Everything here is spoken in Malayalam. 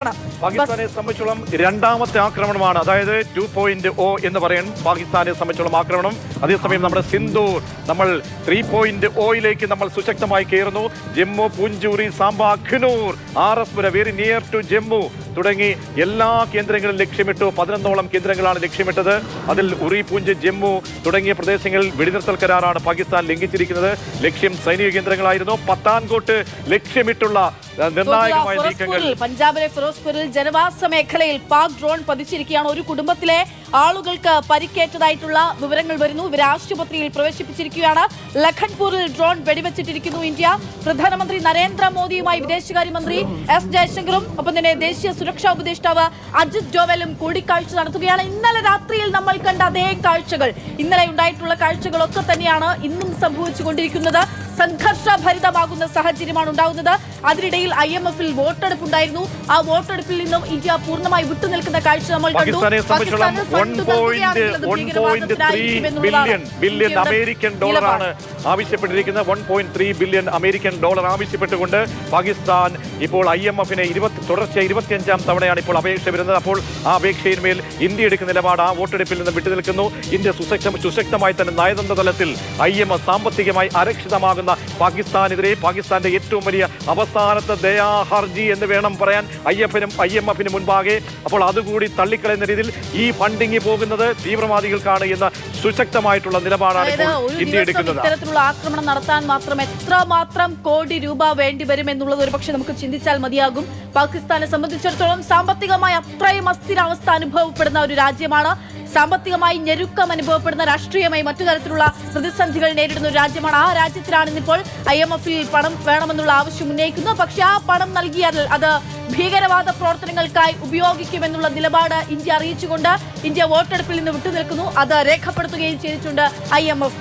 പാകിസ്ഥാനെ സംബന്ധിച്ചോളം രണ്ടാമത്തെ ആക്രമണമാണ്. അതായത് 2.0 എന്ന് പറയാൻ പാകിസ്ഥാനെ സംബന്ധിച്ചോളം ആക്രമണം. അതേസമയം നമ്മുടെ സിന്ധൂർ നമ്മൾ 3.0 നമ്മൾ സുശക്തമായി കയറുന്നു. ജമ്മു, പുഞ്ചൂരി, സാംബ, ഖനൂർ, RS very near to Jammu തുടങ്ങി എല്ലാ കേന്ദ്രങ്ങളും ലക്ഷ്യമിട്ടു. 11ഓളം കേന്ദ്രങ്ങളാണ് ലക്ഷ്യമിട്ടത്. അതിൽ ഉറി, പൂഞ്ച്, ജമ്മു തുടങ്ങിയ പ്രദേശങ്ങളിൽ വെടിനിർത്തൽ കരാറാണ് പാകിസ്ഥാൻ ലംഘിച്ചിരിക്കുന്നത്. ലക്ഷ്യം സൈനിക കേന്ദ്രങ്ങളായിരുന്നു. പത്താൻകോട്ട് ലക്ഷ്യമിട്ടുള്ള നിർണായകമായ നീക്കങ്ങൾ. പഞ്ചാബിലെ ഫിറോസ്പൂരിൽ ജനവാസ മേഖലയിൽ പാക് ഡ്രോൺ പതിച്ചിരിക്കുകയാണ്. ഒരു കുടുംബത്തിലെ ആളുകൾക്ക് പരിക്കേറ്റതായിട്ടുള്ള വിവരങ്ങൾ വരുന്നു. ഇവരെ ആശുപത്രിയിൽ പ്രവേശിപ്പിച്ചിരിക്കുകയാണ്. ലഖൻപൂരിൽ ഡ്രോൺ വെടിവെച്ചിട്ടിരിക്കുന്നു ഇന്ത്യ. പ്രധാനമന്ത്രി നരേന്ദ്രമോദിയുമായി വിദേശകാര്യമന്ത്രി S ജയശങ്കറും ഒപ്പം തന്നെ ദേശീയ സുരക്ഷാ ഉപദേഷ്ടാവ് അജിത് ഡോവലും കൂടിക്കാഴ്ച നടത്തുകയാണ്. ഇന്നലെ രാത്രിയിൽ നമ്മൾ കണ്ട അതേ കാഴ്ചകൾ, ഇന്നലെ ഉണ്ടായിട്ടുള്ള കാഴ്ചകളൊക്കെ തന്നെയാണ് ഇന്നും സംഭവിച്ചുകൊണ്ടിരിക്കുന്നത്. സംഘർഷഭരിതമാകുന്ന സാഹചര്യമാണ് ഉണ്ടാകുന്നത്. അതിനിടയിൽ IMF-ൽ വോട്ടെടുപ്പ് ഉണ്ടായിരുന്നു. ആ വോട്ടെടുപ്പിൽ നിന്നും ഇന്ത്യ പൂർണ്ണമായി വിട്ടുനിൽക്കുന്ന കാഴ്ച നമ്മൾ കണ്ടു. ബില്യൺ അമേരിക്കൻ ഡോളറാണ് ആവശ്യപ്പെട്ടിരിക്കുന്നത്. 1.3 ബില്യൺ അമേരിക്കൻ ഡോളർ ആവശ്യപ്പെട്ടുകൊണ്ട് പാകിസ്ഥാൻ ഇപ്പോൾ IMF-നെ തുടർച്ചയായി 25ാം തവണയാണ് ഇപ്പോൾ അപേക്ഷ വരുന്നത്. അപ്പോൾ ആ അപേക്ഷയിന്മേൽ ഇന്ത്യ എടുക്കുന്ന നിലപാട് ആ വോട്ടെടുപ്പിൽ നിന്ന് വിട്ടുനിൽക്കുന്നു. ഇന്ത്യ സുശക്തമായി തന്നെ നയതന്ത്ര തലത്തിൽ IMF സാമ്പത്തികമായി അരക്ഷിതമാകുന്ന പാകിസ്ഥാനെതിരെ പാകിസ്ഥാന്റെ ഏറ്റവും വലിയ അവസാനത്തെ ദയാഹർജി എന്ന് വേണം പറയാൻ IMF-ന് മുൻപാകെ. അപ്പോൾ അതുകൂടി തള്ളിക്കളയുന്ന രീതിയിൽ ഈ ഫണ്ടിങ് പോകുന്നത് തീവ്രവാദികൾക്കാണ് എന്ന സുശക്തമായിട്ടുള്ള നിലപാടാണ് ഇന്ത്യ എടുക്കുന്നത്. ഇത്തരത്തിലുള്ള ആക്രമണം നടത്താൻ മാത്രം എത്രമാത്രം കോടി രൂപ വേണ്ടിവരും എന്നുള്ളത് ഒരുപക്ഷെ നമുക്ക് ചിന്തിച്ചാൽ മതിയാകും. പാകിസ്ഥാനെ സംബന്ധിച്ചിടത്തോളം സാമ്പത്തികമായി അത്രയും അസ്ഥിരാവസ്ഥ അനുഭവപ്പെടുന്ന ഒരു രാജ്യമാണ്. സാമ്പത്തികമായി ഞെരുക്കം അനുഭവപ്പെടുന്ന, രാഷ്ട്രീയമായി മറ്റു തരത്തിലുള്ള പ്രതിസന്ധികൾ നേരിടുന്ന ഒരു രാജ്യമാണ്. ആ രാജ്യത്തിലാണ് ഇന്നിപ്പോൾ IMF-ൽ പണം വേണമെന്നുള്ള ആവശ്യം ഉന്നയിക്കുന്നത്. പക്ഷെ ആ പണം നൽകിയാൽ അത് ഭീകരവാദ പ്രവർത്തനങ്ങൾക്കായി ഉപയോഗിക്കുമെന്നുള്ള നിലപാട് ഇന്ത്യ അറിയിച്ചുകൊണ്ട് ഇന്ത്യ വോട്ടെടുപ്പിൽ നിന്ന് വിട്ടുനിൽക്കുന്നു. അത് രേഖപ്പെടുത്തുകയും ചെയ്തിട്ടുണ്ട് IMF.